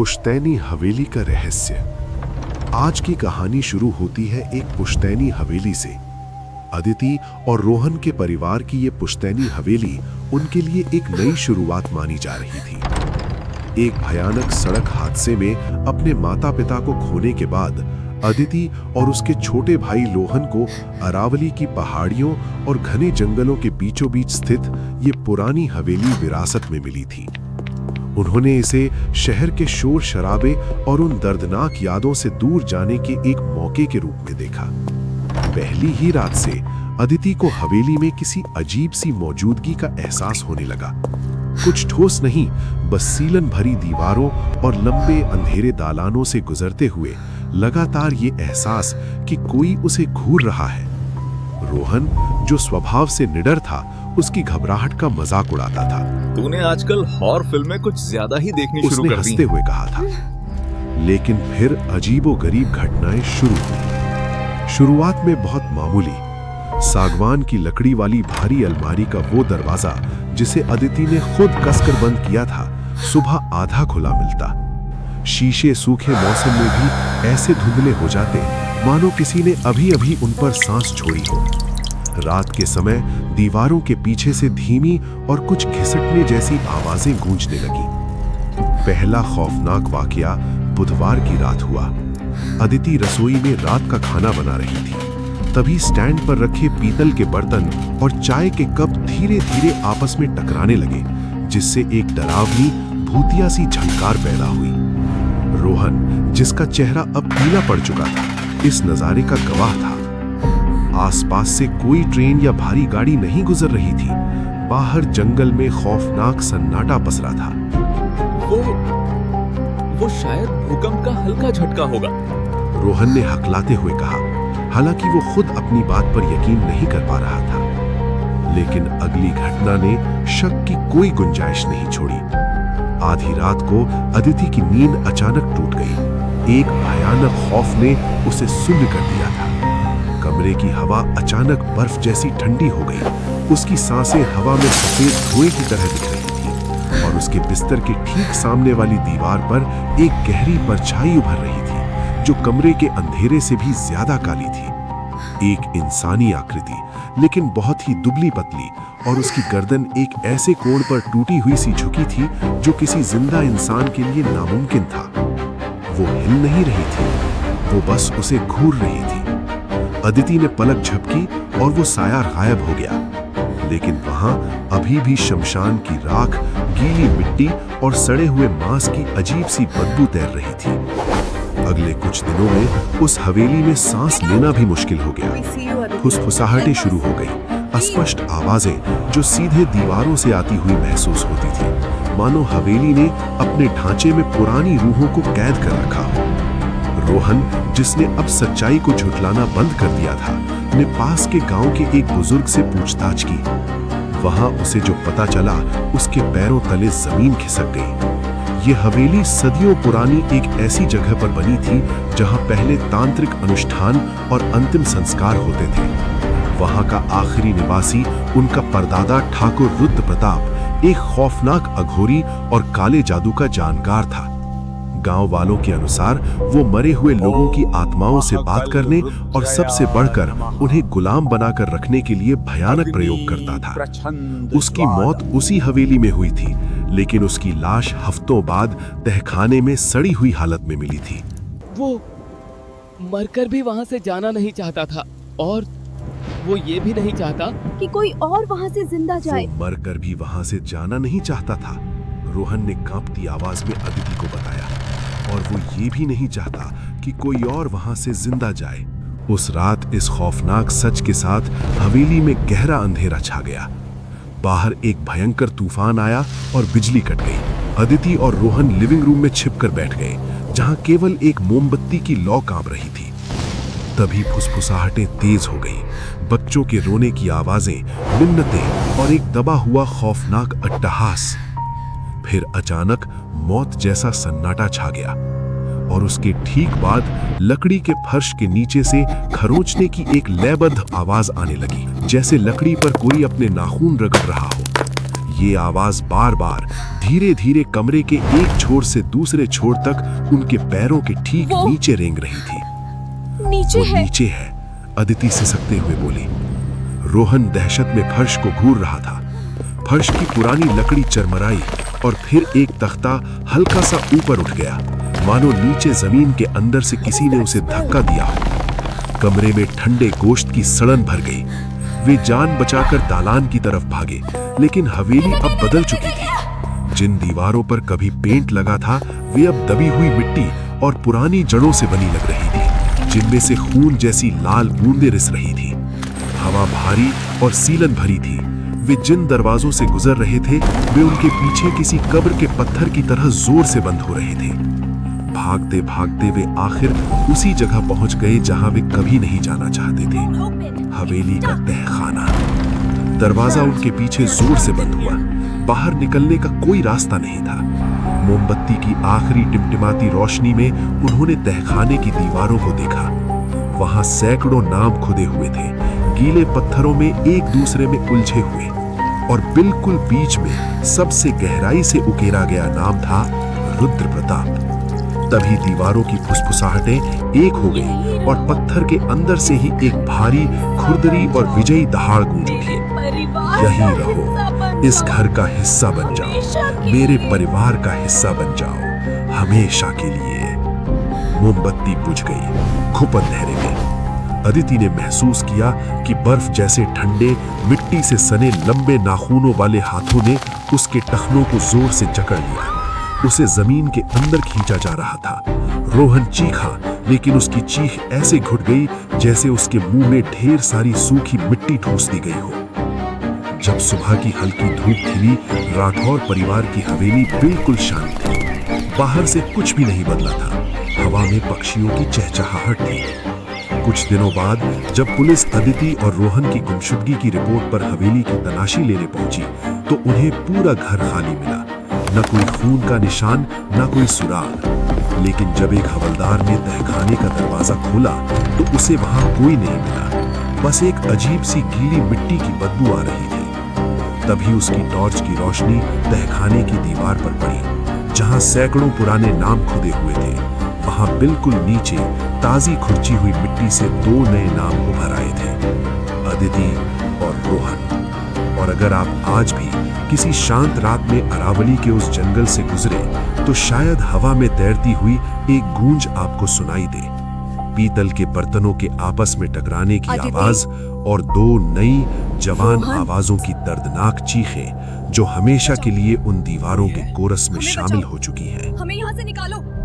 पुश्तैनी हवेली का रहस्य। आज की कहानी शुरू होती है एक पुश्तैनी हवेली से। अदिति और रोहन के परिवार की ये पुश्तैनी हवेली उनके लिए एक नई शुरुआत मानी जा रही थी। एक भयानक सड़क हादसे में अपने माता पिता को खोने के बाद अदिति और उसके छोटे भाई रोहन को अरावली की पहाड़ियों और घने जंगलों के बीचों बीच स्थित ये पुरानी हवेली विरासत में मिली थी। उन्होंने इसे शहर के शोर शराबे और उन दर्दनाक यादों से दूर जाने के एक मौके के रूप में देखा। पहली ही रात से अदिति को हवेली में किसी अजीब सी मौजूदगी का एहसास होने लगा। कुछ ठोस नहीं, बस सीलन भरी दीवारों और लंबे अंधेरे दालानों से गुजरते हुए लगातार ये एहसास कि कोई उसे घूर रहा है। रोहन, जो स्वभाव से निडर था, उसकी घबराहट का मजाक उड़ाता था। तूने आजकल हॉरर फिल्में कुछ ज्यादा ही देखनी शुरू कर दी। उसने हंसते हुए कहा था। लेकिन फिर अजीबोगरीब घटनाएं शुरू हुई। शुरुआत में बहुत मामूली, सागवान की लकड़ी वाली भारी अलमारी का वो दरवाजा जिसे अदिति ने खुद कसकर बंद किया था, सुबह आधा खुला मिलता। शीशे सूखे मौसम में भी ऐसे धुंधले हो जाते मानो किसी ने अभी अभी उन पर सांस छोड़ी हो। रात के समय दीवारों के पीछे से धीमी और कुछ घिसटने जैसी आवाजें गूंजने लगी। पहला खौफनाक वाकया बुधवार की रात हुआ। अदिति रसोई में रात का खाना बना रही थी। तभी स्टैंड पर रखे पीतल के बर्तन और चाय के कप धीरे धीरे आपस में टकराने लगे, जिससे एक डरावनी भूतिया सी झंकार पैदा हुई। रोहन, जिसका चेहरा अब पीला पड़ चुका था, इस नजारे का गवाह था। आसपास से कोई ट्रेन या भारी गाड़ी नहीं गुजर रही थी। बाहर जंगल में खौफनाक सन्नाटा पसरा था। वो शायद भूकंप का हल्का झटका होगा, रोहन ने हकलाते हुए कहा, हालांकि वो खुद अपनी बात पर यकीन नहीं कर पा रहा था। लेकिन अगली घटना ने शक की कोई गुंजाइश नहीं छोड़ी। आधी रात को अदिति की नींद अचानक टूट गई। एक भयानक खौफ ने उसे सुन्न कर दिया था। कमरे की हवा अचानक बर्फ जैसी ठंडी हो गई। उसकी सांसें हवा में सफेद धुएं की तरह दिख रही थी और उसके बिस्तर के ठीक सामने वाली दीवार पर एक गहरी परछाई उभर रही थी, जो कमरे के अंधेरे से भी ज्यादा काली थी। एक इंसानी आकृति, लेकिन बहुत ही दुबली पतली, और उसकी गर्दन एक ऐसे कोण पर टूटी हुई सी झुकी थी जो किसी जिंदा इंसान के लिए नामुमकिन था। वो हिल नहीं रही थी, वो बस उसे घूर रही थी। अदिति ने पलक झपकी और वो साया गायब हो गया। लेकिन वहां अभी भी शमशान की राख, गीली मिट्टी और सड़े हुए मांस की अजीब सी बदबू तैर रही थी। अगले कुछ दिनों में उस हवेली में सांस लेना भी मुश्किल हो गया। फुसफुसाहटें शुरू हो गई, अस्पष्ट आवाजें जो सीधे दीवारों से आती हुई महसूस होती थी, मानो हवेली ने अपने ढांचे में पुरानी रूहों को कैद कर रखा हो। रोहन, जिसने अब सच्चाई को झुठलाना बंद कर दिया था, ने पास के गांव के एक बुजुर्ग से पूछताछ की। वहां उसे जो पता चला, उसके पैरों तले जमीन खिसक गई। ये हवेली सदियों पुरानी एक ऐसी जगह पर बनी थी जहां पहले तांत्रिक अनुष्ठान और अंतिम संस्कार होते थे। वहां का आखिरी निवासी उनका परदादा ठाकुर रुद्र प्रताप एक खौफनाक अघोरी और काले जादू का जानकार था। गांव वालों के अनुसार वो मरे हुए लोगों की आत्माओं से बात करने और सबसे बढ़कर उन्हें गुलाम बनाकर रखने के लिए भयानक प्रयोग करता था। उसकी मौत उसी हवेली में हुई थी, लेकिन उसकी लाश हफ्तों बाद तहखाने में सड़ी हुई हालत में मिली थी। वो मरकर भी वहां से जाना नहीं चाहता था, और वो ये भी नहीं चाहता कि कोई और वहां से जिंदा जाए। वो मरकर भी वहां से जाना नहीं चाहता था, रोहन ने कांपती आवाज में अदिति को बताया। और वो ये भी नहीं चाहता कि कोई और वहां से जिंदा जाए। उस रात इस खौफनाक सच के साथ हवेली में गहरा अंधेरा छा गया। बाहर एक भयंकर तूफान आया और बिजली कट गई। अदिति और रोहन लिविंग रूम में छिपकर बैठ गए, जहां केवल एक मोमबत्ती की लौ कांप रही थी। तभी फुसफुसाहटें तेज हो गई, बच्चों के रोने की आवाजें, मिन्नतें और एक दबा हुआ खौफनाक अट्टहास। फिर अचानक मौत जैसा सन्नाटा छा गया और उसके ठीक बाद लकड़ी के फर्श के नीचे से खरोंचने की एक लयबद्ध आवाज आने लगी, जैसे लकड़ी पर कोई अपने नाखून रगड़ रहा हो। ये आवाज बार बार धीरे धीरे कमरे के एक छोर से दूसरे छोर तक उनके पैरों के ठीक वो- नीचे रेंग रही थी। नीचे वो है। नीचे है, अदिति सिसकते हुए बोली। रोहन दहशत में फर्श को घूर रहा था। फर्श की पुरानी लकड़ी चरमराई और फिर एक तख्ता हल्का सा ऊपर उठ गया, मानो नीचे जमीन के अंदर से किसी ने उसे धक्का दिया हो। कमरे में ठंडे गोश्त की सड़न भर गई। वे जान बचाकर दालान की तरफ भागे, लेकिन हवेली अब बदल चुकी थी। जिन दीवारों पर कभी पेंट लगा था वे अब दबी हुई मिट्टी और पुरानी जड़ों से बनी लग रही थी, जिनमें से खून जैसी लाल बूंदें रिस रही थी। हवा भारी और सीलन भरी थी। वे जिन दरवाजों से गुजर रहे थे वे उनके पीछे किसी कब्र के पत्थर की तरह जोर से बंद हो रहे थे। भागते भागते वे आखिर उसी जगह पहुंच गए जहां वे कभी नहीं जाना चाहते थे, हवेली का तहखाना। दरवाजा उनके पीछे जोर से बंद हुआ। बाहर निकलने का कोई रास्ता नहीं था। मोमबत्ती की आखिरी टिमटिमाती रोशनी में उन्होंने तहखाने की दीवारों को देखा। वहां सैकड़ों नाम खुदे हुए थे, गीले पत्थरों में एक दूसरे में उलझे हुए, और बिल्कुल बीच में सबसे गहराई से उकेरा गया नाम था रुद्र प्रताप। तभी दीवारों की फुसफुसाहटें एक हो गई और पत्थर के अंदर से ही एक भारी खुरदरी और विजयी दहाड़ गूंज उठी। यहीं रहो, इस घर का हिस्सा बन जाओ, मेरे परिवार का हिस्सा बन जाओ, हमेशा के लिए। मोमबत्ती बुझ गई, घुप अंधेरे में। अदिति ने महसूस किया कि बर्फ जैसे ठंडे मिट्टी से सने लंबे नाखूनों वाले हाथों ने उसके टखनों को जोर से जकड़ लिया। उसे जमीन के अंदर खींचा जा रहा था। रोहन चीखा, लेकिन उसकी चीख ऐसे घुट गई जैसे उसके मुंह में ढेर सारी सूखी मिट्टी ठूस दी गई हो। जब सुबह की हल्की धूप खिली, राठौर परिवार की हवेली बिल्कुल शांत थी। बाहर से कुछ भी नहीं बदला था। हवा में पक्षियों की चहचहाहट थी। कुछ दिनों बाद जब पुलिस अदिति और रोहन की गुमशुदगी की रिपोर्ट पर हवेली की तलाशी लेने पहुंची, तो उन्हें पूरा घर खाली मिला। न कोई खून का निशान, न कोई सुराग। लेकिन जब एक हवलदार ने तहखाने का दरवाजा खोला तो उसे वहां कोई नहीं मिला। बस एक अजीब सी गीली मिट्टी की बदबू आ रही थी। तभी उसकी टॉर्च की रोशनी तहखाने की दीवार पर पड़ी, जहां सैकड़ों पुराने नाम खुदे हुए थे। वहां बिल्कुल नीचे ताजी खुरची हुई मिट्टी से दो नए नाम उभर आए थे, अदिति और रोहन। और अगर आप आज भी किसी शांत रात में अरावली के उस जंगल से गुजरे तो शायद हवा में तैरती हुई एक गूंज आपको सुनाई दे, पीतल के बर्तनों के आपस में टकराने की आवाज और दो नई जवान आवाजों की दर्दनाक चीखें जो हमेशा के लिए उन दीवारों के कोरस में शामिल हो चुकी हैं। हमें यहाँ से निकालो।